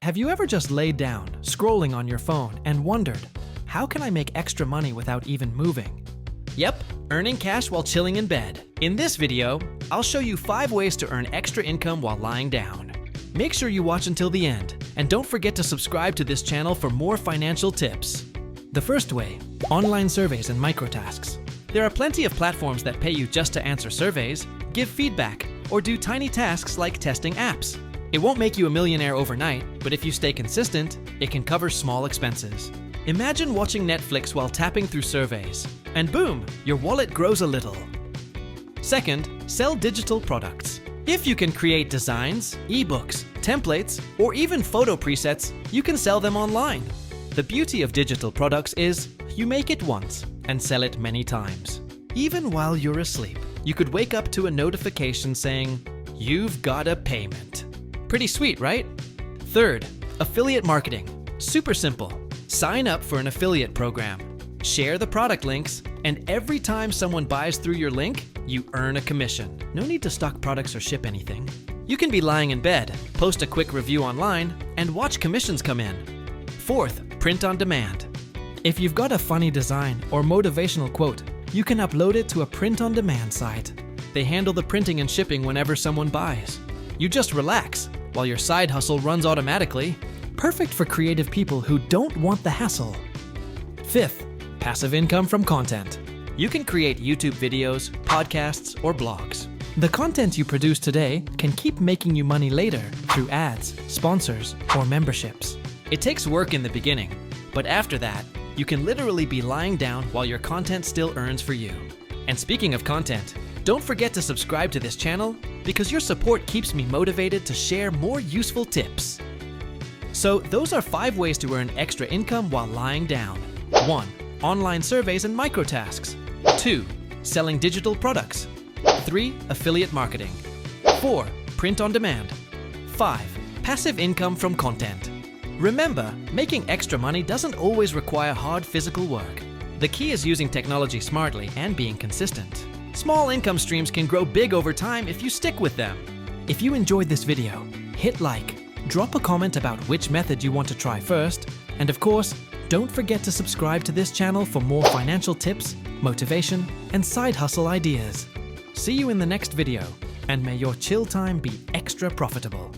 Have you ever just laid down, scrolling on your phone, and wondered, how can I make extra money without even moving? Yep, earning cash while chilling in bed. In this video, I'll show you 5 ways to earn extra income while lying down. Make sure you watch until the end, and don't forget to subscribe to this channel for more financial tips. The first way, online surveys and microtasks. There are plenty of platforms that pay you just to answer surveys, give feedback, or do tiny tasks like testing apps. It won't make you a millionaire overnight, but if you stay consistent, it can cover small expenses. Imagine watching Netflix while tapping through surveys, and boom, your wallet grows a little. Second, sell digital products. If you can create designs, ebooks, templates, or even photo presets, you can sell them online. The beauty of digital products is you make it once and sell it many times. Even while you're asleep, you could wake up to a notification saying, "You've got a payment." Pretty sweet, right? Third, affiliate marketing. Super simple. Sign up for an affiliate program. Share the product links, and every time someone buys through your link, you earn a commission. No need to stock products or ship anything. You can be lying in bed, post a quick review online, and watch commissions come in. Fourth, print on demand. If you've got a funny design or motivational quote, you can upload it to a print-on-demand site. They handle the printing and shipping whenever someone buys. You just relax, while your side hustle runs automatically. Perfect for creative people who don't want the hassle. Fifth, passive income from content. You can create YouTube videos, podcasts, or blogs. The content you produce today can keep making you money later through ads, sponsors, or memberships. It takes work in the beginning, but after that, you can literally be lying down while your content still earns for you. And speaking of content, don't forget to subscribe to this channel because your support keeps me motivated to share more useful tips. So those are 5 ways to earn extra income while lying down. 1. Online surveys and microtasks. 2. Selling digital products. 3. Affiliate marketing. 4. Print on demand. 5. Passive income from content. Remember, making extra money doesn't always require hard physical work. The key is using technology smartly and being consistent. Small income streams can grow big over time if you stick with them. If you enjoyed this video, hit like, drop a comment about which method you want to try first, and of course, don't forget to subscribe to this channel for more financial tips, motivation, and side hustle ideas. See you in the next video, and may your chill time be extra profitable.